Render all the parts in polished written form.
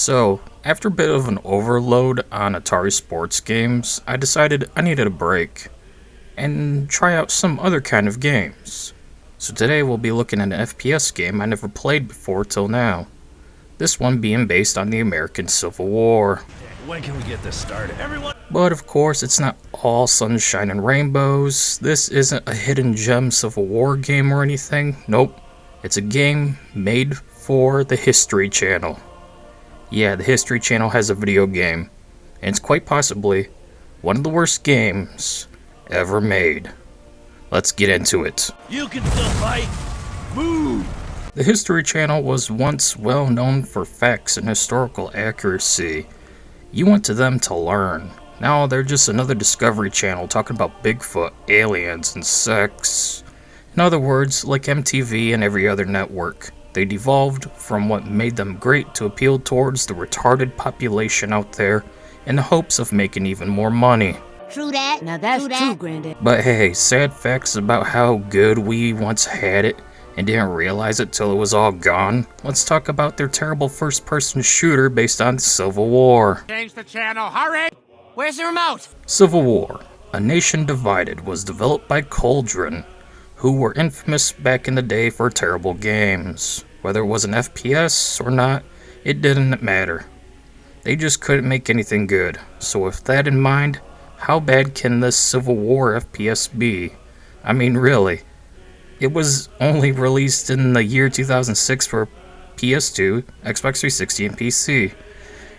So, after a bit of an overload on Atari sports games, I decided I needed a break and try out some other kind of games. So today we'll be looking at an FPS game I never played before till now. This one being based on the American Civil War. When can we get this started? Everyone! But of course, it's not all sunshine and rainbows. This isn't a hidden gem Civil War game or anything. Nope. It's a game made for the History Channel. Yeah, the History Channel has a video game, and it's quite possibly one of the worst games ever made. Let's get into it. You can still fight! Move! The History Channel was once well known for facts and historical accuracy. You went to them to learn. Now they're just another Discovery Channel talking about Bigfoot, aliens, and sex. In other words, like MTV and every other network. They devolved from what made them great to appeal towards the retarded population out there in the hopes of making even more money. True that. Now that's true, Granddad. But hey, sad facts about how good we once had it and didn't realize it till it was all gone. Let's talk about their terrible first-person shooter based on the Civil War. Change the channel, hurry! Where's the remote? Civil War, A Nation Divided was developed by Cauldron, who were infamous back in the day for terrible games. Whether it was an FPS or not, it didn't matter. They just couldn't make anything good. So with that in mind, how bad can this Civil War FPS be? I mean, really. It was only released in the year 2006 for PS2, Xbox 360, and PC.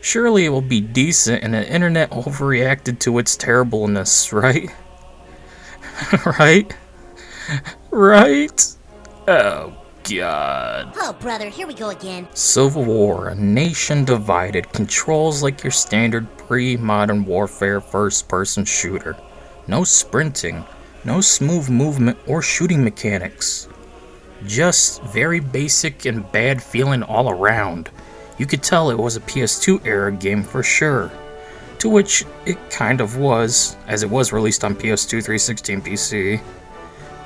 Surely it will be decent, and the internet overreacted to its terribleness, right? Right? Right? Oh, God. Oh, brother, here we go again. Civil War, A Nation Divided, controls like your standard pre-modern warfare first-person shooter. No sprinting, no smooth movement or shooting mechanics. Just very basic and bad feeling all around. You could tell it was a PS2 era game for sure. To which it kind of was, as it was released on PS2, 360, and PC.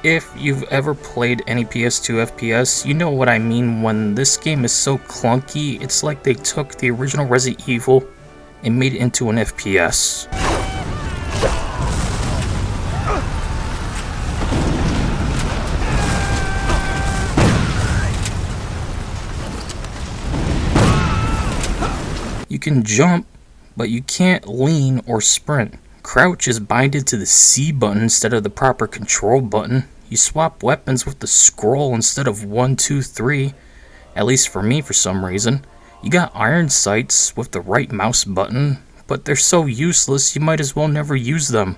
If you've ever played any PS2 FPS, you know what I mean when this game is so clunky, it's like they took the original Resident Evil and made it into an FPS. You can jump, but you can't lean or sprint. Crouch is binded to the C button instead of the proper control button. You swap weapons with the scroll instead of 1, 2, 3, at least for me for some reason. You got iron sights with the right mouse button, but they're so useless you might as well never use them.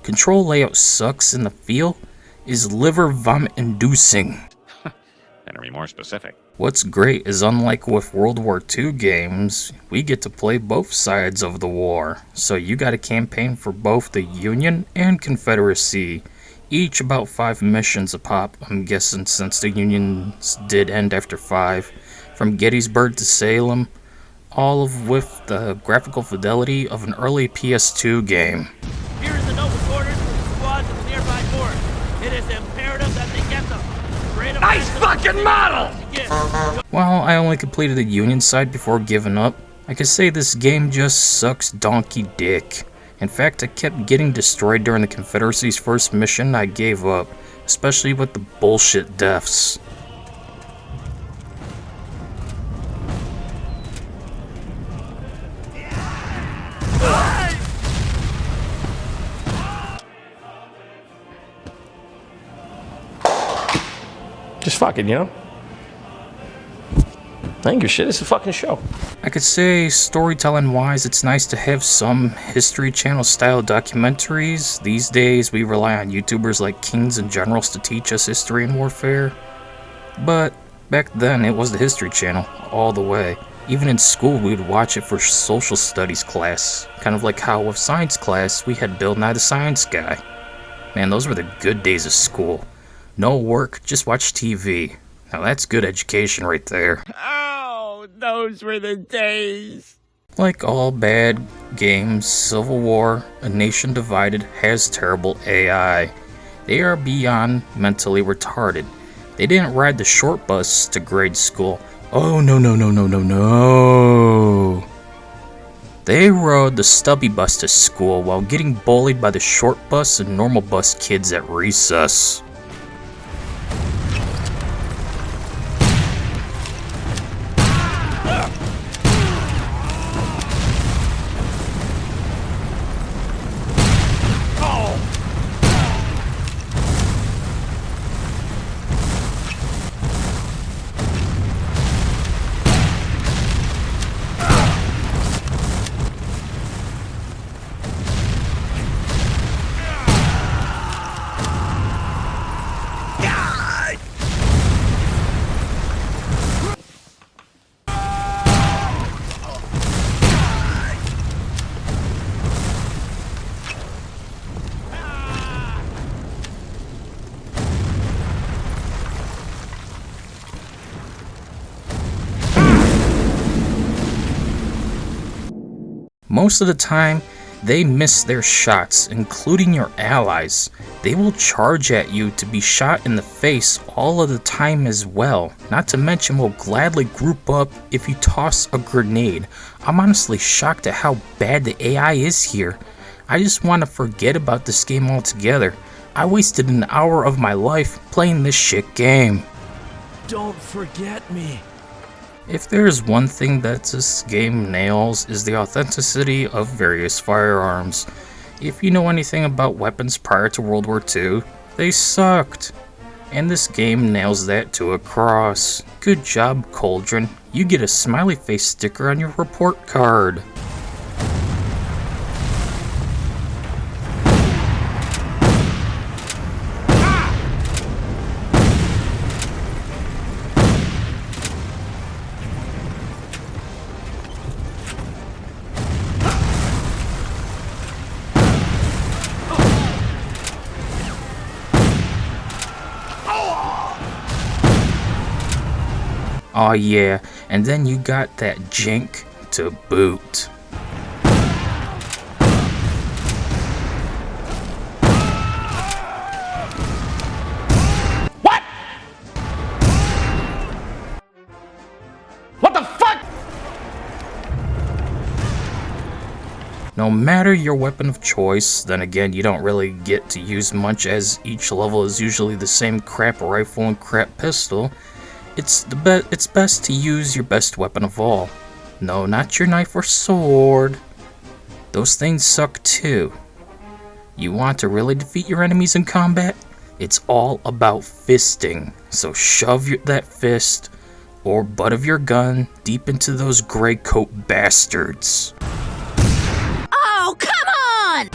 Control layout sucks and the feel is liver vomit inducing. Better be more specific. What's great is unlike with World War II games, we get to play both sides of the war. So you got a campaign for both the Union and Confederacy, each about 5 missions a pop, I'm guessing, since the Unions did end after 5, from Gettysburg to Salem, all of with the graphical fidelity of an early PS2 game. Here is the noble orders for the squads in the nearby forest. It is imperative that they get them. Nice fucking model! While I only completed the Union side before giving up, I could say this game just sucks donkey dick. In fact, I kept getting destroyed during the Confederacy's first mission. I gave up, especially with the bullshit deaths. Just fucking, you know? Thank you, shit. It's a fucking show. I could say storytelling wise, it's nice to have some History Channel style documentaries. These days, we rely on YouTubers like Kings and Generals to teach us history and warfare. But back then, it was the History Channel all the way. Even in school, we would watch it for social studies class. Kind of like how with science class, we had Bill Nye the Science Guy. Man, those were the good days of school. No work, just watch TV. Now that's good education right there. Oh, those were the days. Like all bad games, Civil War, A Nation Divided has terrible AI. They are beyond mentally retarded. They didn't ride the short bus to grade school, Oh no no no no no no. They rode the stubby bus to school while getting bullied by the short bus and normal bus kids at recess. Most of the time, they miss their shots, including your allies. They will charge at you to be shot in the face all of the time as well. Not to mention will gladly group up if you toss a grenade. I'm honestly shocked at how bad the AI is here. I just want to forget about this game altogether. I wasted an hour of my life playing this shit game. Don't forget me. If there is one thing that this game nails is the authenticity of various firearms. If you know anything about weapons prior to World War II, they sucked. And this game nails that to a cross. Good job, Cauldron. You get a smiley face sticker on your report card. Aw yeah, and then you got that jank to boot. What? What the fuck? No matter your weapon of choice, then again you don't really get to use much as each level is usually the same crap rifle and crap pistol. It's best to use your best weapon of all. No, not your knife or sword. Those things suck too. You want to really defeat your enemies in combat? It's all about fisting. So shove that fist or butt of your gun deep into those gray coat bastards. Oh, come on!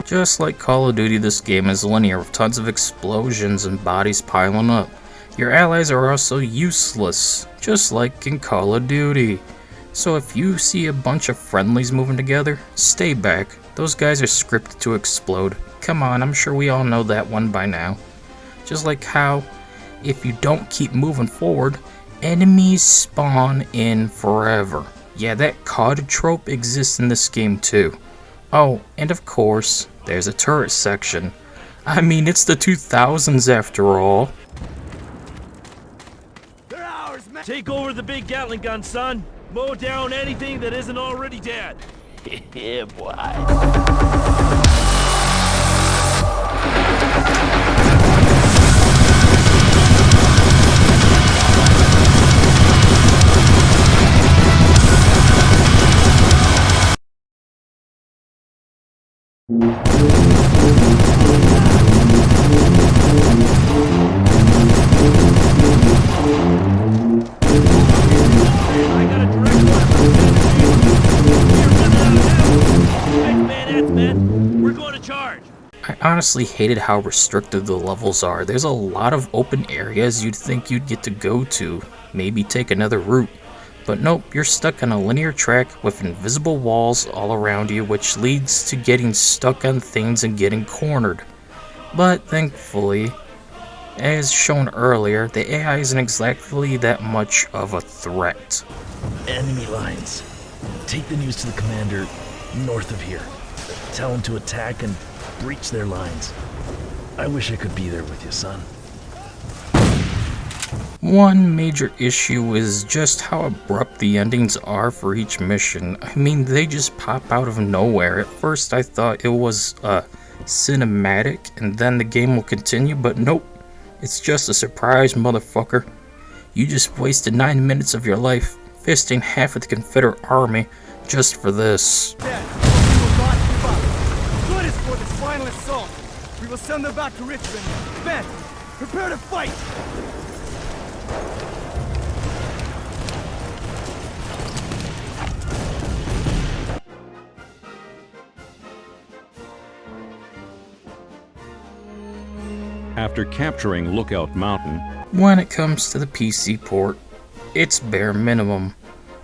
Just like Call of Duty, this game is linear with tons of explosions and bodies piling up. Your allies are also useless, just like in Call of Duty. So if you see a bunch of friendlies moving together, stay back. Those guys are scripted to explode. Come on, I'm sure we all know that one by now. Just like how, if you don't keep moving forward, enemies spawn in forever. Yeah, that COD trope exists in this game too. Oh, and of course, there's a turret section. I mean, it's the 2000s after all. They're ours, man. Take over the big Gatling gun, son. Mow down anything that isn't already dead. Yeah, boy. I got a direct order from the man. We're going to charge. I honestly hated how restricted the levels are. There's a lot of open areas you'd think you'd get to go to, maybe take another route. But nope, you're stuck on a linear track with invisible walls all around you, which leads to getting stuck on things and getting cornered. But thankfully, as shown earlier, the AI isn't exactly that much of a threat. Enemy lines. Take the news to the commander north of here. Tell him to attack and breach their lines. I wish I could be there with you, son. One major issue is just how abrupt the endings are for each mission. I mean, they just pop out of nowhere. At first I thought it was a cinematic and then the game will continue, but nope. It's just a surprise, motherfucker. You just wasted 9 minutes of your life fisting half of the Confederate army just for this. Dad, we will not give up. Good is for this final assault. We will send them back to Richmond. Ben, prepare to fight! After capturing Lookout Mountain, When it comes to the PC port, it's bare minimum.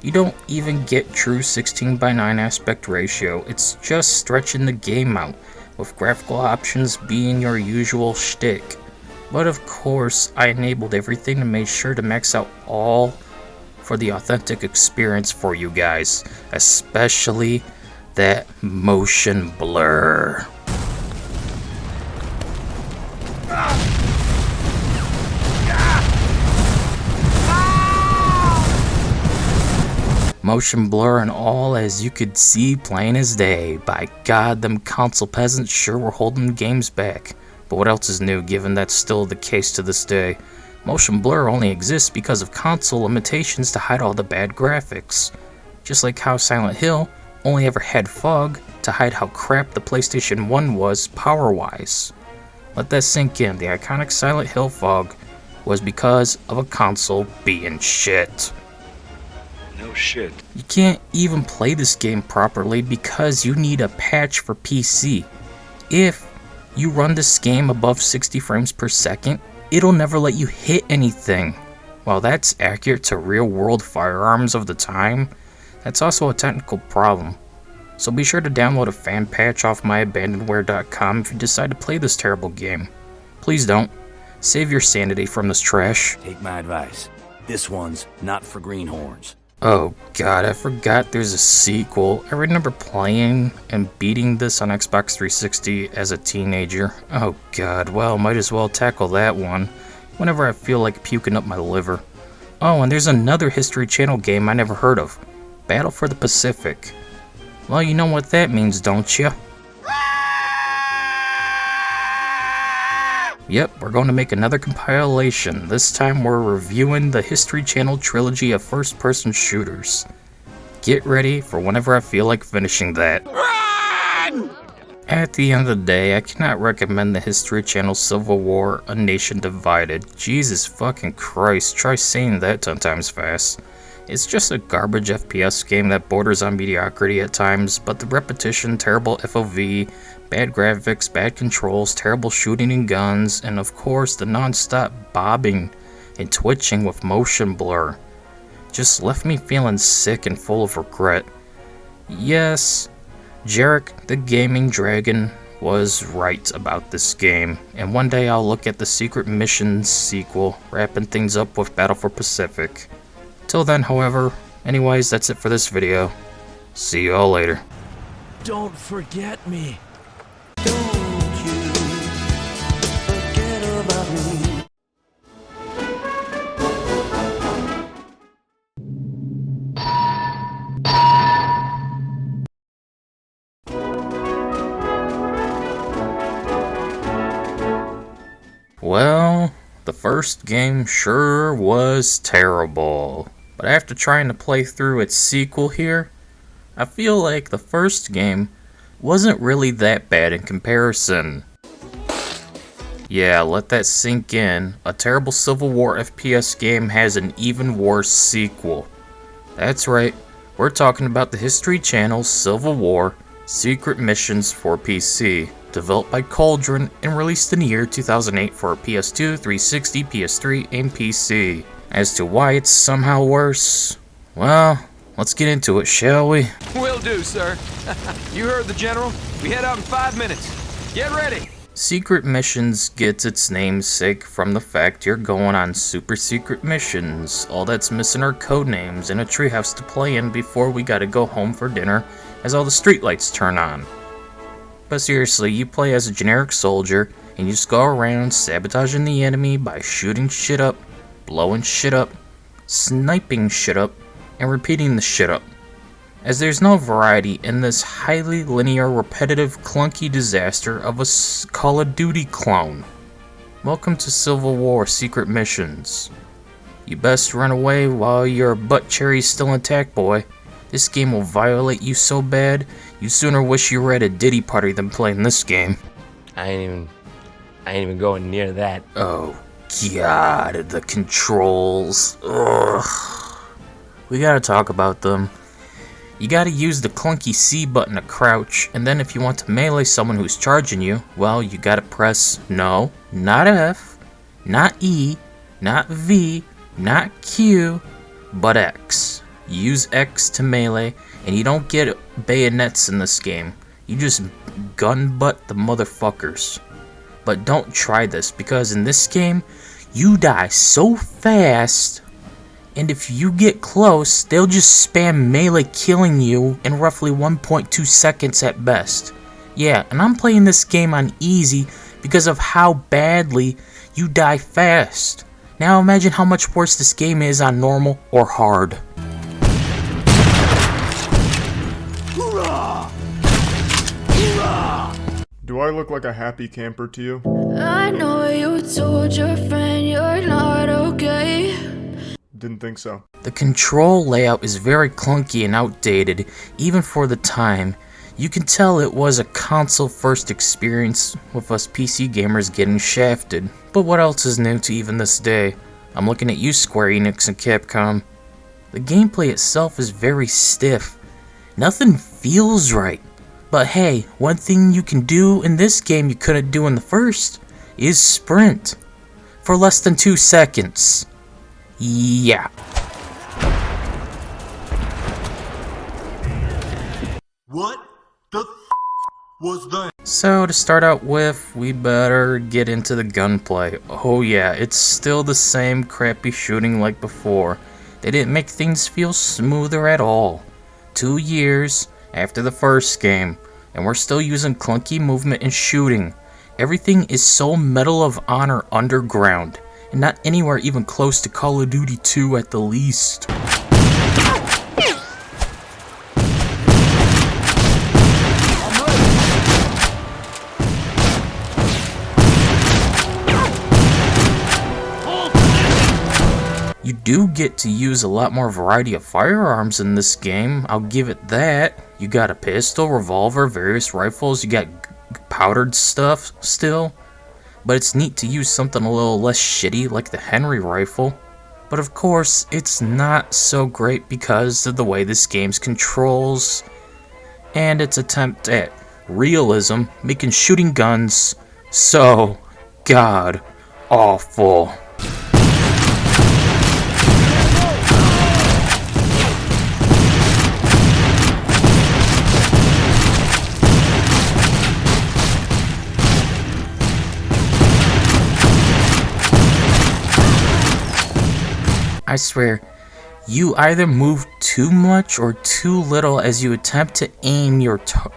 You don't even get true 16:9 aspect ratio, it's just stretching the game out, with graphical options being your usual shtick. But of course, I enabled everything and made sure to max out all for the authentic experience for you guys, especially that motion blur. Motion blur and all, as you could see plain as day. By God, them console peasants sure were holding games back. But what else is new, given that's still the case to this day? Motion blur only exists because of console limitations to hide all the bad graphics. Just like how Silent Hill only ever had fog to hide how crap the PlayStation 1 was power-wise. Let that sink in, the iconic Silent Hill fog was because of a console being shit. No shit. You can't even play this game properly because you need a patch for PC. If you run this game above 60 frames per second, it'll never let you hit anything. While that's accurate to real-world firearms of the time, that's also a technical problem. So be sure to download a fan patch off myabandonware.com if you decide to play this terrible game. Please don't. Save your sanity from this trash. Take my advice. This one's not for greenhorns. Oh god, I forgot there's a sequel. I remember playing and beating this on Xbox 360 as a teenager. Oh god, well, might as well tackle that one whenever I feel like puking up my liver. Oh, and there's another History Channel game I never heard of. Battle for the Pacific. Well, you know what that means, don't you? Yep, we're going to make another compilation. This time we're reviewing the History Channel trilogy of first-person shooters. Get ready for whenever I feel like finishing that. Run! At the end of the day, I cannot recommend the History Channel Civil War: A Nation Divided. Jesus fucking Christ, try saying that 10 times fast. It's just a garbage FPS game that borders on mediocrity at times, but the repetition, terrible FOV, bad graphics, bad controls, terrible shooting and guns, and of course the non-stop bobbing and twitching with motion blur just left me feeling sick and full of regret. Yes, Jarek the Gaming Dragon was right about this game, and one day I'll look at the Secret Missions sequel, wrapping things up with Battle for Pacific. Till then, however, anyways, that's it for this video. See you all later. Don't forget me. Well, the first game sure was terrible. But after trying to play through its sequel here, I feel like the first game wasn't really that bad in comparison. Yeah, let that sink in. A terrible Civil War FPS game has an even worse sequel. That's right, we're talking about the History Channel's Civil War: Secret Missions for PC, developed by Cauldron and released in the year 2008 for PS2, 360, PS3, and PC. As to why it's somehow worse, Well, let's get into it, shall we? Will do, sir. You heard the General. We head out in 5 minutes. Get ready. Secret missions gets its namesake from the fact you're going on super secret missions. All that's missing are code names and a treehouse to play in before we gotta go home for dinner as all the streetlights turn on. But seriously, you play as a generic soldier and you just go around sabotaging the enemy by shooting shit up, blowing shit up, sniping shit up, and repeating the shit up. As there's no variety in this highly linear, repetitive, clunky disaster of a Call of Duty clone. Welcome to Civil War Secret Missions. You best run away while your butt cherry's still intact, boy. This game will violate you so bad, you sooner wish you were at a Diddy party than playing this game. I ain't even going near that. Oh god, the controls. Ugh. We gotta talk about them. You gotta use the clunky C button to crouch, and then if you want to melee someone who's charging you, well, you gotta press no, not F, not E, not V, not Q, but X. You use X to melee, and you don't get bayonets in this game. You just gun butt the motherfuckers. But don't try this, because in this game, you die so fast, and if you get close, they'll just spam melee killing you in roughly 1.2 seconds at best. Yeah, and I'm playing this game on easy because of how badly you die fast. Now imagine how much worse this game is on normal or hard. Hoorah! Hoorah! Do I look like a happy camper to you? I know you told your friend you're not okay. Didn't think so. The control layout is very clunky and outdated, even for the time. You can tell it was a console-first experience, with us PC gamers getting shafted. But what else is new to even this day? I'm looking at you, Square Enix and Capcom. The gameplay itself is very stiff. Nothing feels right. But hey, one thing you can do in this game you couldn't do in the first is sprint. For less than 2 seconds. Yeah. What the was that? So to start out with, we better get into the gunplay. Oh yeah, it's still the same crappy shooting like before. They didn't make things feel smoother at all. 2 years after the first game, and we're still using clunky movement and shooting. Everything is so Medal of Honor underground, and not anywhere even close to Call of Duty 2 at the least. You do get to use a lot more variety of firearms in this game, I'll give it that. You got a pistol, revolver, various rifles, you got powdered stuff still. But it's neat to use something a little less shitty like the Henry rifle. But of course, it's not so great because of the way this game's controls and its attempt at realism, making shooting guns so god awful. I swear, you either move too much or too little as you attempt to aim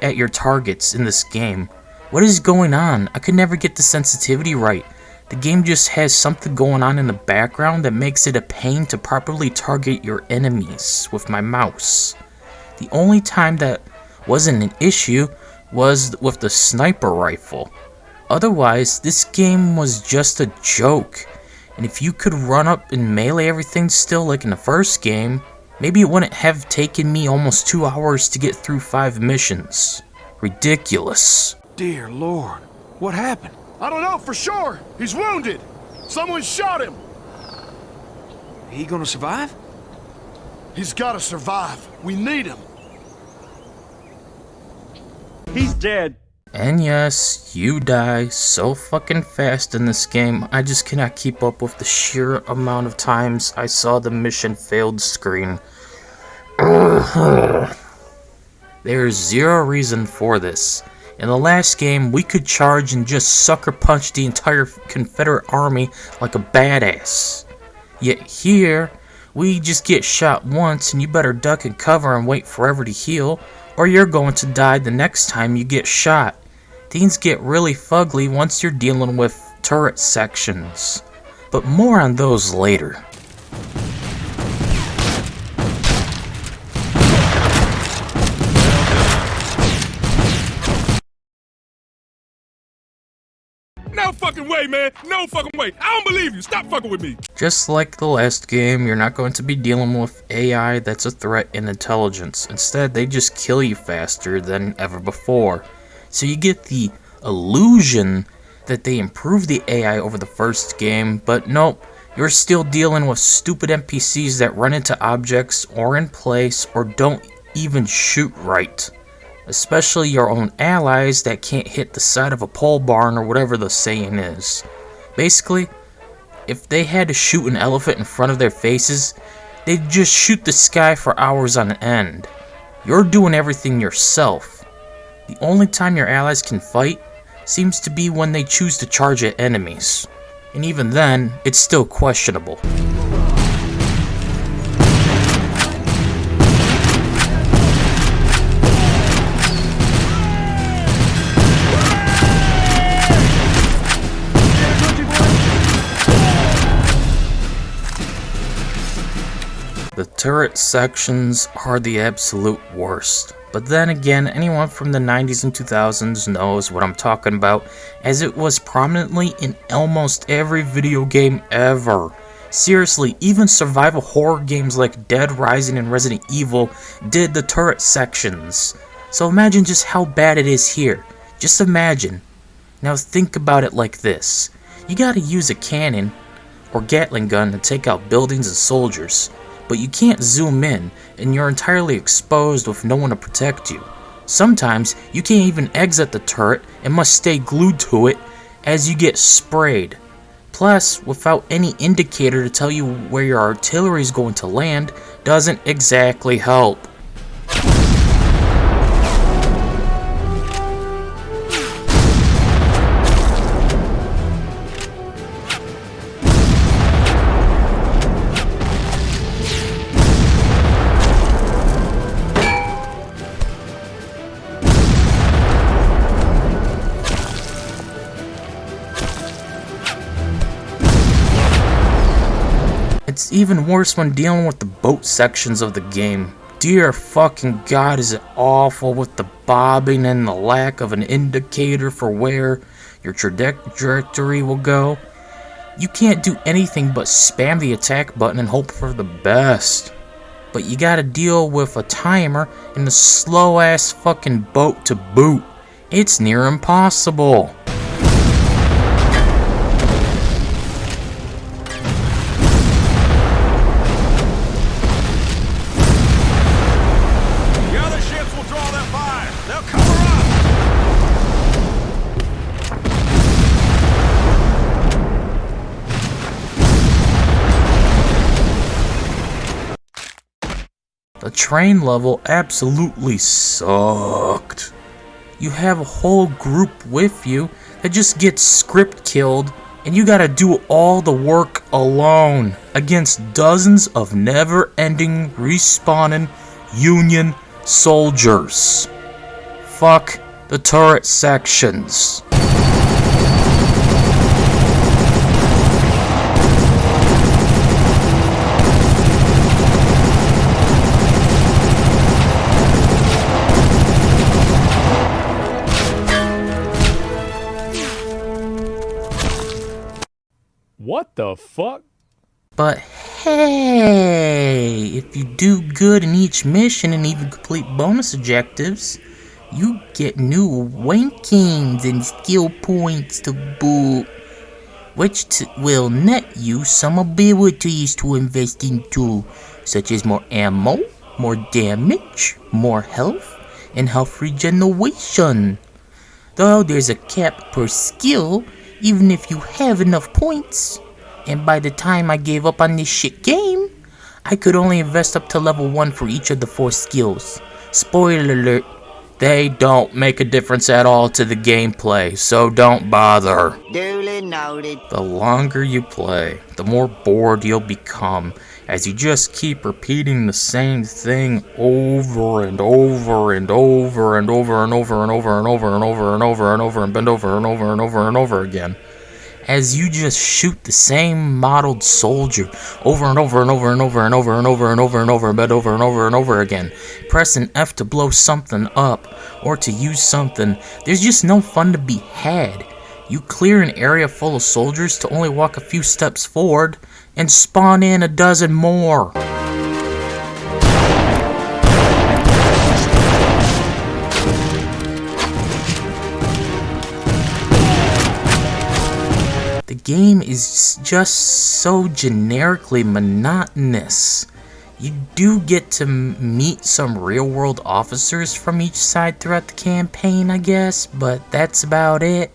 at your targets in this game. What is going on? I could never get the sensitivity right. The game just has something going on in the background that makes it a pain to properly target your enemies with my mouse. The only time that wasn't an issue was with the sniper rifle. Otherwise, this game was just a joke. And if you could run up and melee everything still like in the first game, maybe it wouldn't have taken me almost 2 hours to get through 5 missions. Ridiculous. Dear Lord, what happened? I don't know for sure. He's wounded. Someone shot him. He gonna survive? He's gotta survive. We need him. He's dead. And yes, you die so fucking fast in this game, I just cannot keep up with the sheer amount of times I saw the mission failed screen. There's zero reason for this. In the last game, we could charge and just sucker punch the entire Confederate army like a badass. Yet here, we just get shot once and you better duck and cover and wait forever to heal, or you're going to die the next time you get shot. Things get really fugly once you're dealing with turret sections. But more on those later. No fucking way, man. No fucking way. I don't believe you. Stop fucking with me. Just like the last game, you're not going to be dealing with AI that's a threat in intelligence. Instead, they just kill you faster than ever before. So you get the illusion that they improved the AI over the first game, but nope, you're still dealing with stupid NPCs that run into objects or in place or don't even shoot right. Especially your own allies that can't hit the side of a pole barn or whatever the saying is. Basically, if they had to shoot an elephant in front of their faces, they'd just shoot the sky for hours on end. You're doing everything yourself. The only time your allies can fight seems to be when they choose to charge at enemies. And even then, it's still questionable. The turret sections are the absolute worst. But then again, anyone from the 90s and 2000s knows what I'm talking about, as it was prominently in almost every video game ever. Seriously, even survival horror games like Dead Rising and Resident Evil did the turret sections. So imagine just how bad it is here. Just imagine. Now think about it like this. You gotta use a cannon or Gatling gun to take out buildings and soldiers. But you can't zoom in, and you're entirely exposed with no one to protect you. Sometimes, you can't even exit the turret and must stay glued to it as you get sprayed. Plus, without any indicator to tell you where your artillery is going to land, doesn't exactly help. It's even worse when dealing with the boat sections of the game. Dear fucking god, is it awful with the bobbing and the lack of an indicator for where your trajectory will go. You can't do anything but spam the attack button and hope for the best. But you gotta deal with a timer and a slow ass fucking boat to boot. It's near impossible. The train level absolutely sucked. You have a whole group with you that just gets script killed, and you gotta do all the work alone against dozens of never-ending respawning Union soldiers. Fuck the turret sections. What the fuck? But hey, if you do good in each mission and even complete bonus objectives, you get new rankings and skill points to boot, which will net you some abilities to invest into, such as more ammo, more damage, more health, and health regeneration. Though there's a cap per skill, even if you have enough points. And by the time I gave up on this shit game, I could only invest up to level 1 for each of the 4 skills. Spoiler alert, they don't make a difference at all to the gameplay, so don't bother. Duly noted. The longer you play, the more bored you'll become, as you just keep repeating the same thing over and over and over and over and over and over and over and over and over and over and bend over and over and over and over again. As you just shoot the same modeled soldier over and over and over and over and over and over and over and over and bend over and over and over again, pressing F to blow something up or to use something, there's just no fun to be had. You clear an area full of soldiers to only walk a few steps forward and spawn in a dozen more. The game is just so generically monotonous. You do get to meet some real-world officers from each side throughout the campaign, I guess, but that's about it.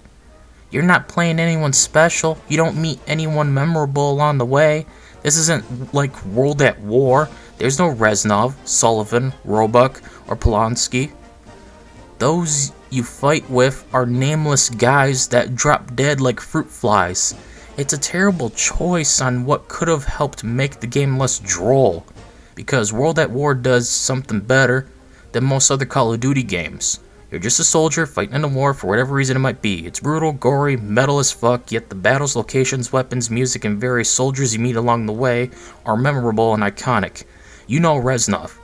You're not playing anyone special. You don't meet anyone memorable along the way. This isn't like World at War. There's no Reznov, Sullivan, Roebuck, or Polanski. Those you fight with are nameless guys that drop dead like fruit flies. It's a terrible choice on what could have helped make the game less droll, because World at War does something better than most other Call of Duty games. You're just a soldier fighting in a war for whatever reason it might be. It's brutal, gory, metal as fuck, yet the battles, locations, weapons, music, and various soldiers you meet along the way are memorable and iconic. You know Reznov,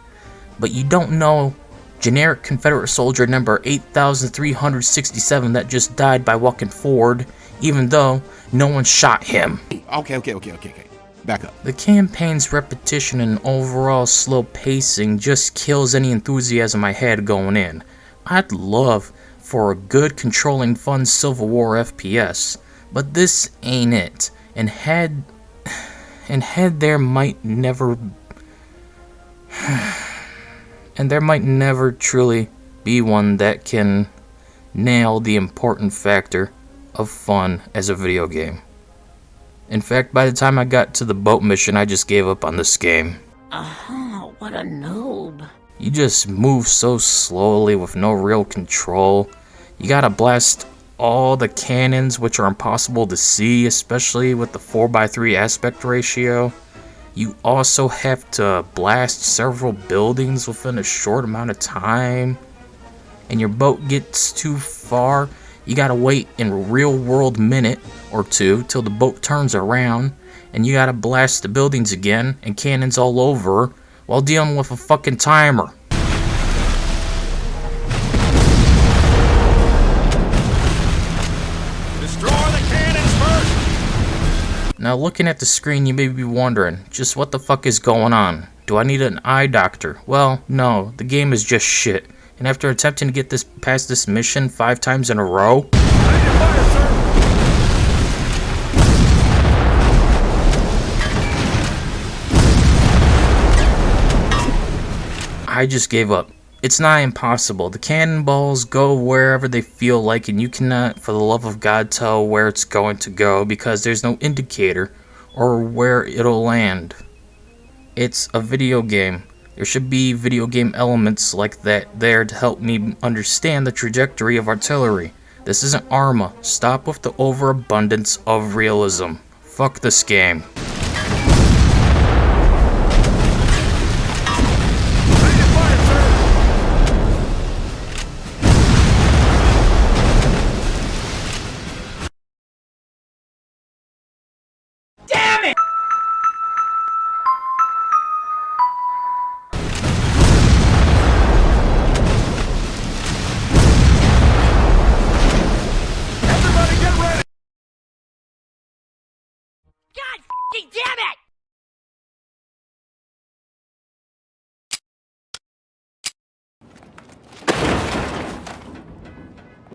but you don't know generic Confederate soldier number 8,367 that just died by walking forward, even though no one shot him. Okay. Back up. The campaign's repetition and overall slow pacing just kills any enthusiasm I had going in. I'd love for a good, controlling, fun Civil War FPS, but this ain't it. And there might never truly be one that can nail the important factor of fun as a video game. In fact, by the time I got to the boat mission, I just gave up on this game. What a noob. You just move so slowly with no real control. You gotta blast all the cannons, which are impossible to see, especially with the 4:3 aspect ratio. You also have to blast several buildings within a short amount of time. And your boat gets too far, you gotta wait in a real world minute or two till the boat turns around, and you gotta blast the buildings again and cannons all over while dealing with a fucking timer. Destroy the cannons first! Now looking at the screen, you may be wondering, just what the fuck is going on? Do I need an eye doctor? Well, no, the game is just shit. And after attempting to get this past this mission 5 times in a row, I just gave up. It's not impossible. The cannonballs go wherever they feel like, and you cannot, for the love of God, tell where it's going to go because there's no indicator or where it'll land. It's a video game. There should be video game elements like that there to help me understand the trajectory of artillery. This isn't Arma. Stop with the overabundance of realism. Fuck this game. Damn it!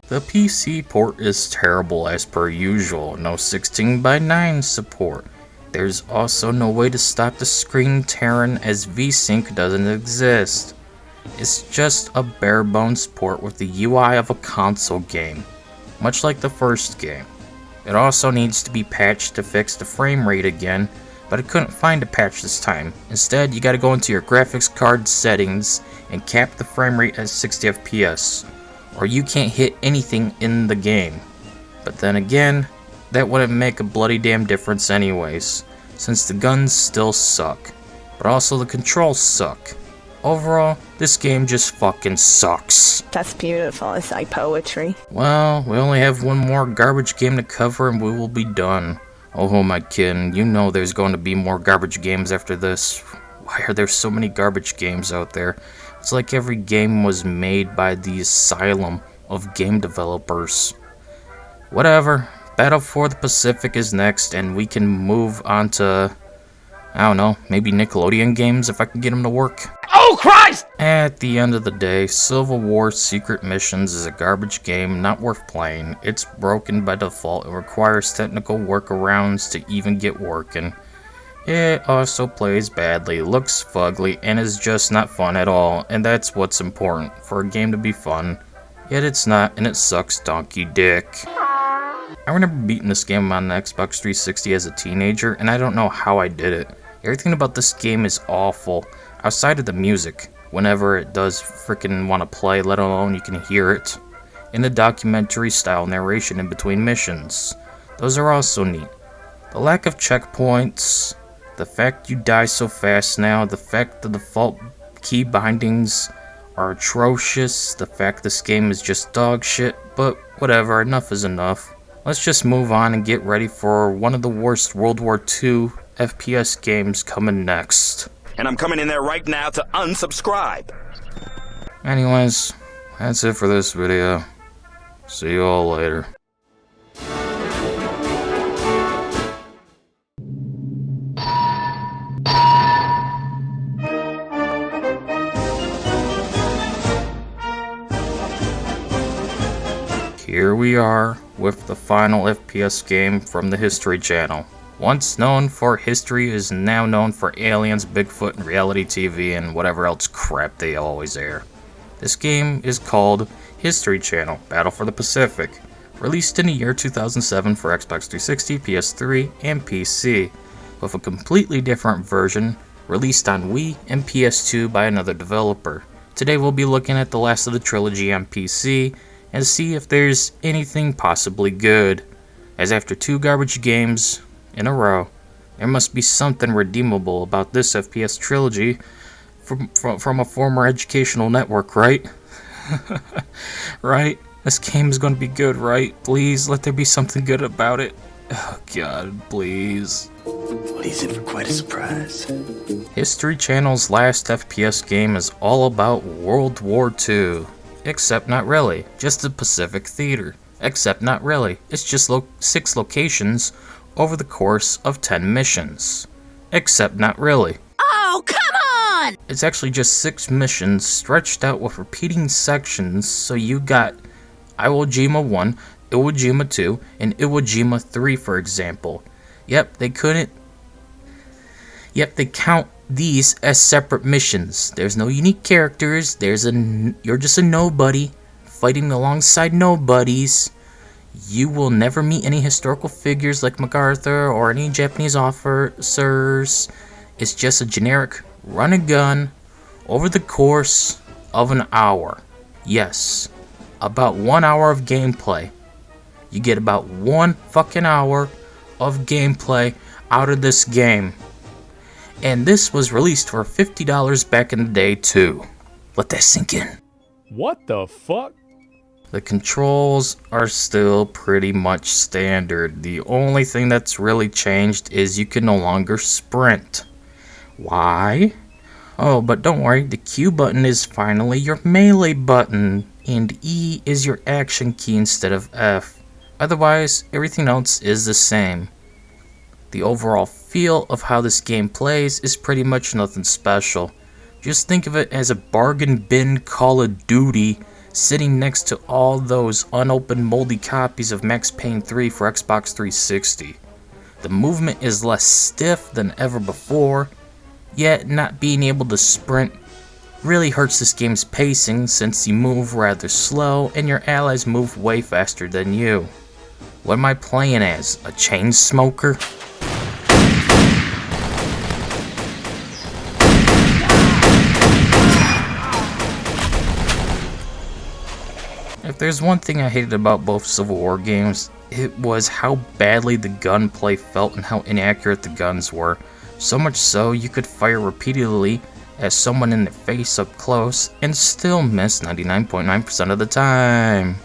The PC port is terrible as per usual. No 16:9 support. There's also no way to stop the screen tearing as VSync doesn't exist. It's just a bare bones port with the UI of a console game, much like the first game. It also needs to be patched to fix the frame rate again, but I couldn't find a patch this time. Instead, you gotta go into your graphics card settings and cap the frame rate at 60 FPS, or you can't hit anything in the game. But then again, that wouldn't make a bloody damn difference anyways, since the guns still suck, but also the controls suck. Overall, this game just fucking sucks. That's beautiful. It's like poetry. Well, we only have one more garbage game to cover and we will be done. Oh, who am I kidding? You know there's going to be more garbage games after this. Why are there so many garbage games out there? It's like every game was made by the asylum of game developers. Whatever. Battle for the Pacific is next, and we can move on to, I don't know, maybe Nickelodeon games if I can get them to work. Oh, Christ! At the end of the day, Civil War Secret Missions is a garbage game not worth playing. It's broken by default and requires technical workarounds to even get working. It also plays badly, looks fugly, and is just not fun at all, and that's what's important, for a game to be fun. Yet it's not, and it sucks donkey dick. I remember beating this game on the Xbox 360 as a teenager, and I don't know how I did it. Everything about this game is awful, outside of the music, whenever it does frickin' want to play, let alone you can hear it. And the documentary style narration in between missions. Those are also neat. The lack of checkpoints, the fact you die so fast now, the fact the default key bindings are atrocious, the fact this game is just dog shit, but whatever, enough is enough. Let's just move on and get ready for one of the worst World War II FPS games coming next. And I'm coming in there right now to unsubscribe. Anyways, that's it for this video. See you all later. Here we are with the final FPS game from the History Channel. Once known for history is now known for aliens, Bigfoot, and reality TV, and whatever else crap they always air. This game is called History Channel Battle for the Pacific, released in the year 2007 for Xbox 360, PS3, and PC, with a completely different version released on Wii and PS2 by another developer. Today we'll be looking at the last of the trilogy on PC, and see if there's anything possibly good, as after 2 garbage games in a row, there must be something redeemable about this FPS trilogy from a former educational network, right? Right? This game is going to be good, right? Please, let there be something good about it. Oh god, please. Well, he's in for quite a surprise. History Channel's last FPS game is all about World War II. Except not really, just the Pacific Theater. Except not really, it's just 6 locations over the course of 10 missions. Except not really. Oh, come on! It's actually just 6 missions stretched out with repeating sections, so you got Iwo Jima 1, Iwo Jima 2, and Iwo Jima 3 for example. Yep, they count these as separate missions. There's no unique characters, you're just a nobody, fighting alongside nobodies. You will never meet any historical figures like MacArthur or any Japanese officers. It's just a generic run and gun over the course of an hour. Yes, about 1 hour of gameplay. You get about 1 fucking hour of gameplay out of this game. And this was released for $50 back in the day too. Let that sink in. What the fuck? The controls are still pretty much standard. The only thing that's really changed is you can no longer sprint. Why? Oh, but don't worry, the Q button is finally your melee button, and E is your action key instead of F. Otherwise, everything else is the same. The overall feel of how this game plays is pretty much nothing special. Just think of it as a bargain bin Call of Duty sitting next to all those unopened moldy copies of Max Payne 3 for Xbox 360. The movement is less stiff than ever before, yet not being able to sprint really hurts this game's pacing since you move rather slow and your allies move way faster than you. What am I playing as? A chain smoker? If there's one thing I hated about both Civil War games, it was how badly the gunplay felt and how inaccurate the guns were. So much so, you could fire repeatedly at someone in the face up close and still miss 99.9% of the time.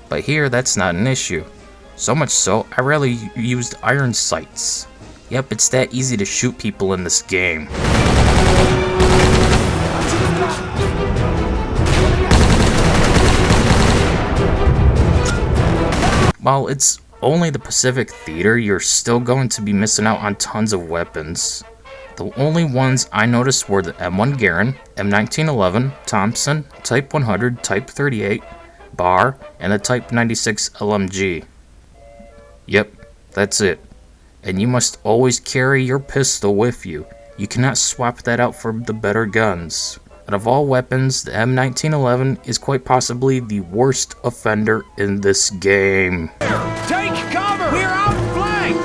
But here, that's not an issue. So much so, I rarely used iron sights. Yep, it's that easy to shoot people in this game. While it's only the Pacific Theater, you're still going to be missing out on tons of weapons. The only ones I noticed were the M1 Garand, M1911, Thompson, Type 100, Type 38, Bar, and the Type 96 LMG. Yep, that's it. And you must always carry your pistol with you. You cannot swap that out for the better guns. Out of all weapons, the M1911 is quite possibly the worst offender in this game. Take cover! We're outflanked!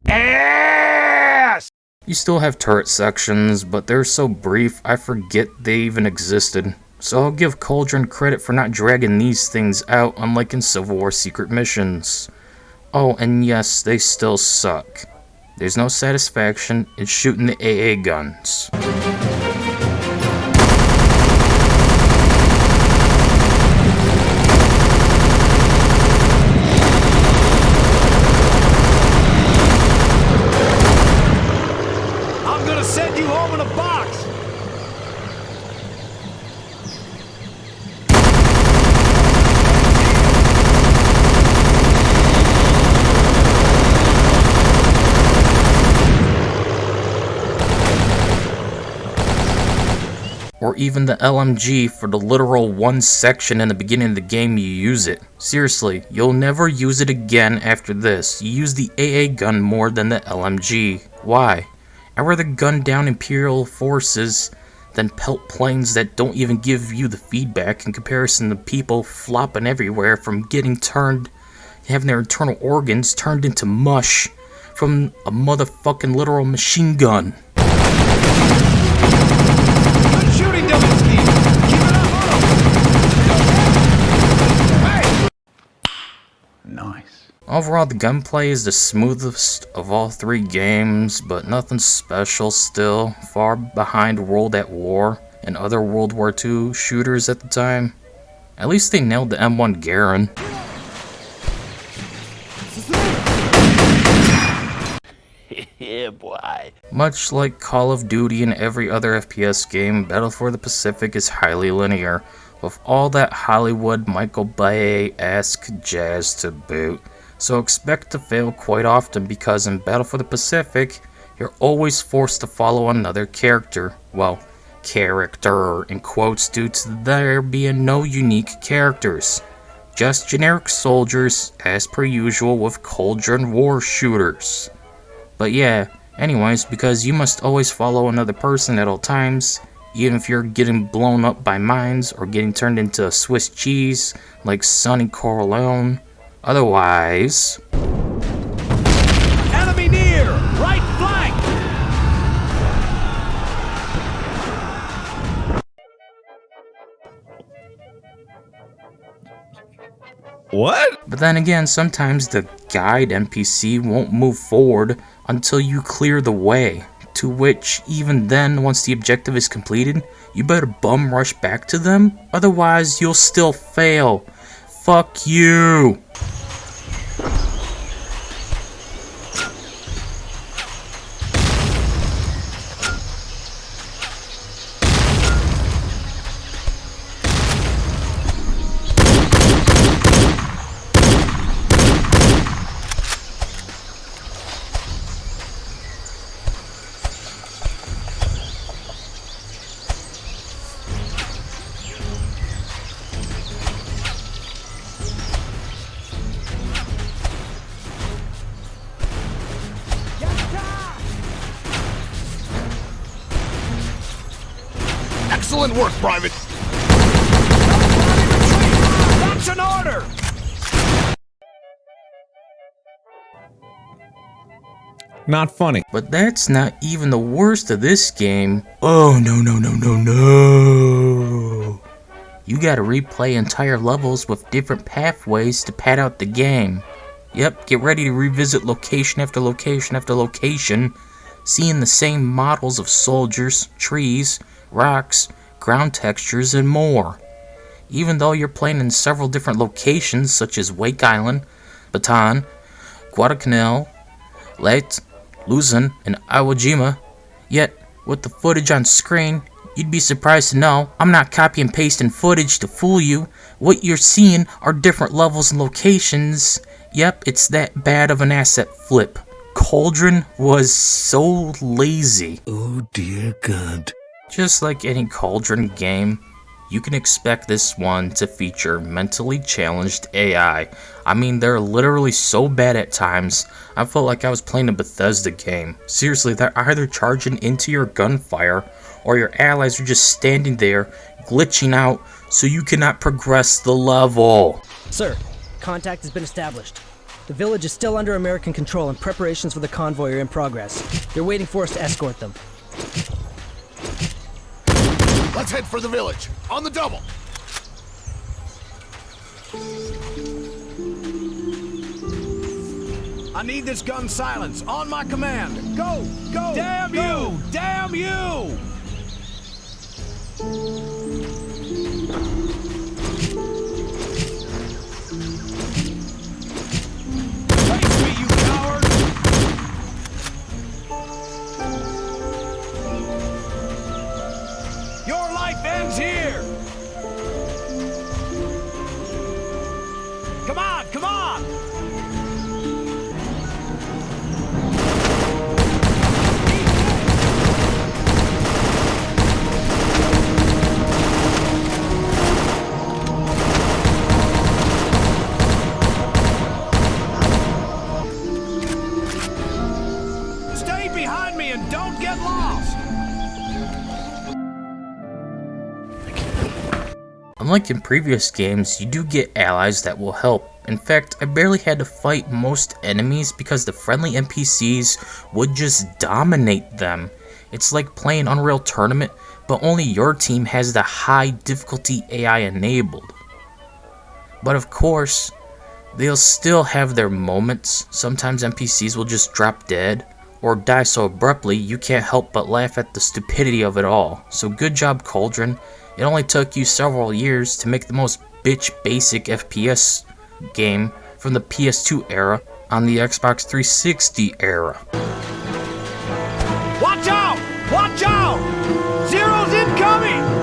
Ass! You still have turret sections, but they're so brief I forget they even existed. So I'll give Cauldron credit for not dragging these things out, unlike in Civil War secret missions. Oh, and yes, they still suck. There's no satisfaction in shooting the AA guns. I'm gonna send you home in a box! Or even the LMG for the literal one section in the beginning of the game you use it. Seriously, you'll never use it again after this. You use the AA gun more than the LMG. Why? I'd rather gun down Imperial forces than pelt planes that don't even give you the feedback in comparison to people flopping everywhere from getting turned, having their internal organs turned into mush from a motherfucking literal machine gun. Nice. Overall, the gunplay is the smoothest of all three games, but nothing special still, far behind World at War and other World War II shooters at the time. At least they nailed the M1 Garand. Yeah, boy. Much like Call of Duty and every other FPS game, Battle for the Pacific is highly linear, with all that Hollywood Michael Bay-esque jazz to boot. So expect to fail quite often because in Battle for the Pacific, you're always forced to follow another character. Well, character in quotes due to there being no unique characters. Just generic soldiers as per usual with Cauldron war shooters. But yeah, anyways, because you must always follow another person at all times, even if you're getting blown up by mines or getting turned into Swiss cheese like Sonny Corleone. Otherwise... Enemy near! Right flank! What? But then again, sometimes the guide NPC won't move forward until you clear the way. To which, even then, once the objective is completed, you better bum rush back to them, otherwise you'll still fail. Fuck you! Excellent work, Private! That's an order! Not funny. But that's not even the worst of this game. Oh no. You gotta replay entire levels with different pathways to pad out the game. Yep, get ready to revisit location after location after location, seeing the same models of soldiers, trees, rocks, ground textures, and more. Even though you're playing in several different locations such as Wake Island, Bataan, Guadalcanal, Leyte, Luzon, and Iwo Jima, yet with the footage on screen, you'd be surprised to know I'm not copy and pasting footage to fool you. What you're seeing are different levels and locations. Yep, it's that bad of an asset flip. Cauldron was so lazy. Oh dear God. Just like any Cauldron game, you can expect this one to feature mentally challenged AI. I mean, they're literally so bad at times, I felt like I was playing a Bethesda game. Seriously, they're either charging into your gunfire, or your allies are just standing there, glitching out, so you cannot progress the level. Sir, contact has been established. The village is still under American control and preparations for the convoy are in progress. They're waiting for us to escort them. Let's head for the village. On the double. I need this gun silenced. On my command. Go! Go! Damn you! Damn you! Face me, you coward! Your life ends here! Come on, come on! Stay behind me and don't get lost! Unlike in previous games, you do get allies that will help. In fact, I barely had to fight most enemies because the friendly NPCs would just dominate them. It's like playing Unreal Tournament, but only your team has the high difficulty AI enabled. But of course, they'll still have their moments. Sometimes NPCs will just drop dead, or die so abruptly you can't help but laugh at the stupidity of it all. So good job, Cauldron. It only took you several years to make the most bitch basic FPS game from the PS2 era on the Xbox 360 era. Watch out! Watch out! Zero's incoming!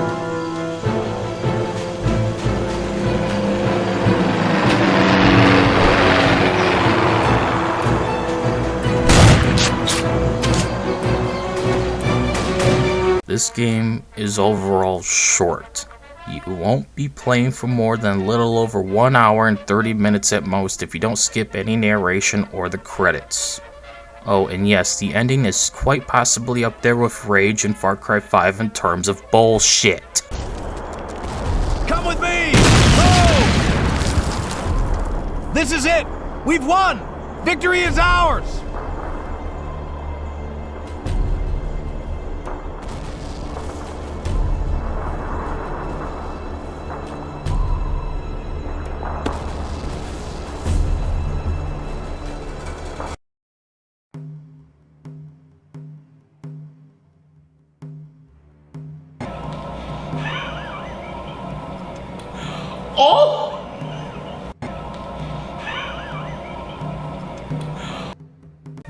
This game is overall short. You won't be playing for more than a little over 1 hour and 30 minutes at most if you don't skip any narration or the credits. Oh, and yes, the ending is quite possibly up there with Rage and Far Cry 5 in terms of bullshit. Come with me! Go! This is it! We've won! Victory is ours!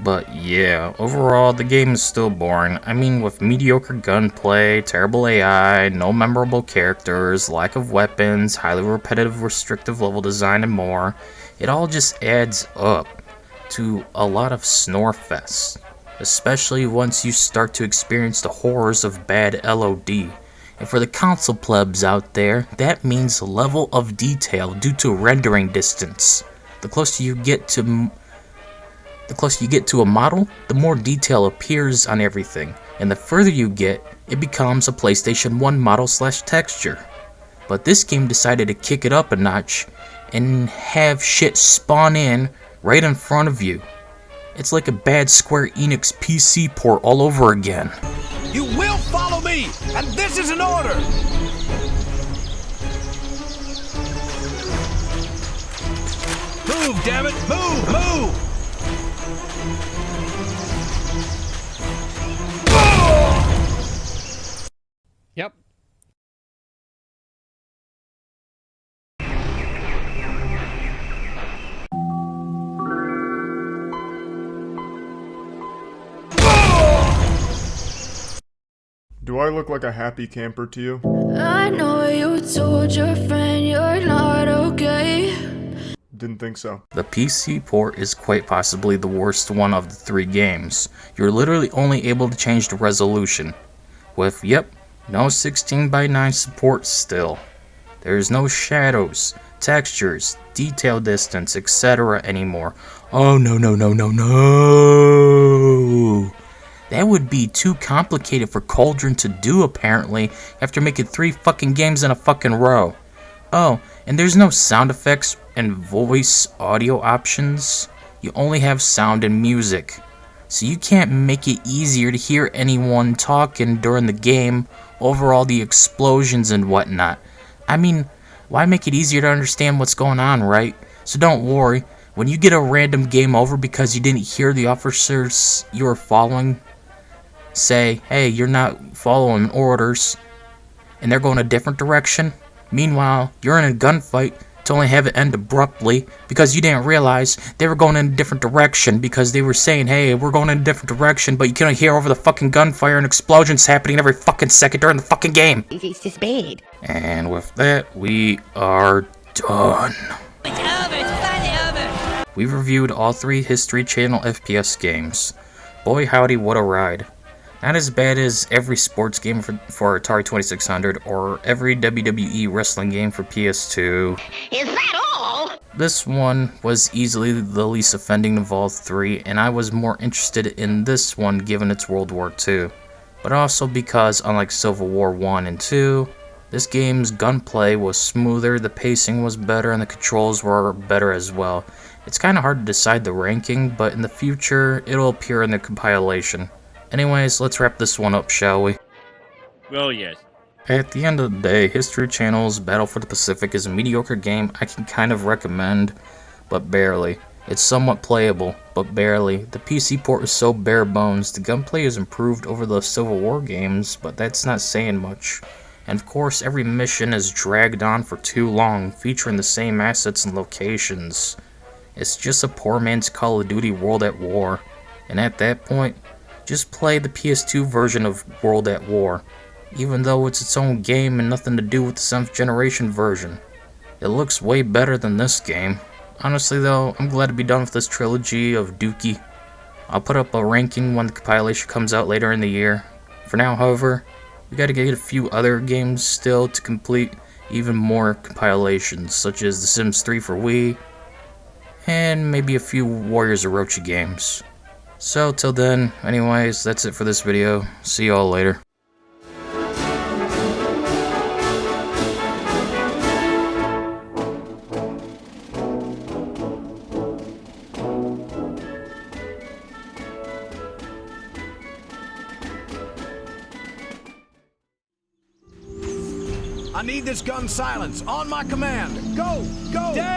But yeah, overall the game is still boring. I mean, with mediocre gunplay, terrible AI, no memorable characters, lack of weapons, highly repetitive restrictive level design, and more, it all just adds up to a lot of snorefest, especially once you start to experience the horrors of bad LOD. And for the console plebs out there, that means level of detail due to rendering distance. The closer you get to a model, the more detail appears on everything, and the further you get, it becomes a PlayStation 1 model / texture. But this game decided to kick it up a notch and have shit spawn in right in front of you. It's like a bad Square Enix PC port all over again. You will follow me, and this is an order! Move, damn it! Move! Move! Yep. Do I look like a happy camper to you? I know you told your friend you're not okay. Didn't think so. The PC port is quite possibly the worst one of the 3 games. You're literally only able to change the resolution. With, yep, no 16:9 support still. There's no shadows, textures, detail distance, etc. anymore. Oh no no no no no! That would be too complicated for Cauldron to do apparently after making 3 fucking games in a fucking row. Oh, and there's no sound effects and voice audio options. You only have sound and music. So you can't make it easier to hear anyone talking during the game over all the explosions and whatnot. I mean, why make it easier to understand what's going on, right? So don't worry, when you get a random game over because you didn't hear the officers you were following say, hey, you're not following orders, and they're going a different direction. Meanwhile, you're in a gunfight to only have it end abruptly because you didn't realize they were going in a different direction because they were saying, hey, we're going in a different direction, but you couldn't hear over the fucking gunfire and explosions happening every fucking second during the fucking game. It's just bad. And with that, we are done. It's over. It's finally over. We've reviewed all 3 History Channel FPS games. Boy howdy, what a ride. Not as bad as every sports game for Atari 2600 or every WWE wrestling game for PS2. Is that all? This one was easily the least offending of all 3, and I was more interested in this one given its World War II. But also because, unlike Civil War 1 and 2, this game's gunplay was smoother, the pacing was better, and the controls were better as well. It's kinda hard to decide the ranking, but in the future, it'll appear in the compilation. Anyways, let's wrap this one up, shall we? Well, yes. At the end of the day, History Channel's Battle for the Pacific is a mediocre game I can kind of recommend, but barely. It's somewhat playable, but barely. The PC port is so bare bones. The gunplay is improved over the Civil War games, but that's not saying much. And of course, every mission is dragged on for too long, featuring the same assets and locations. It's just a poor man's Call of Duty World at War. And at that point, just play the PS2 version of World at War, even though it's its own game and nothing to do with the 7th generation version. It looks way better than this game. Honestly though, I'm glad to be done with this trilogy of Dookie. I'll put up a ranking when the compilation comes out later in the year. For now, however, we gotta get a few other games still to complete even more compilations, such as The Sims 3 for Wii, and maybe a few Warriors of Orochi games. So, till then, anyways, that's it for this video. See y'all later. I need this gun silenced on my command. Go! Go! Damn!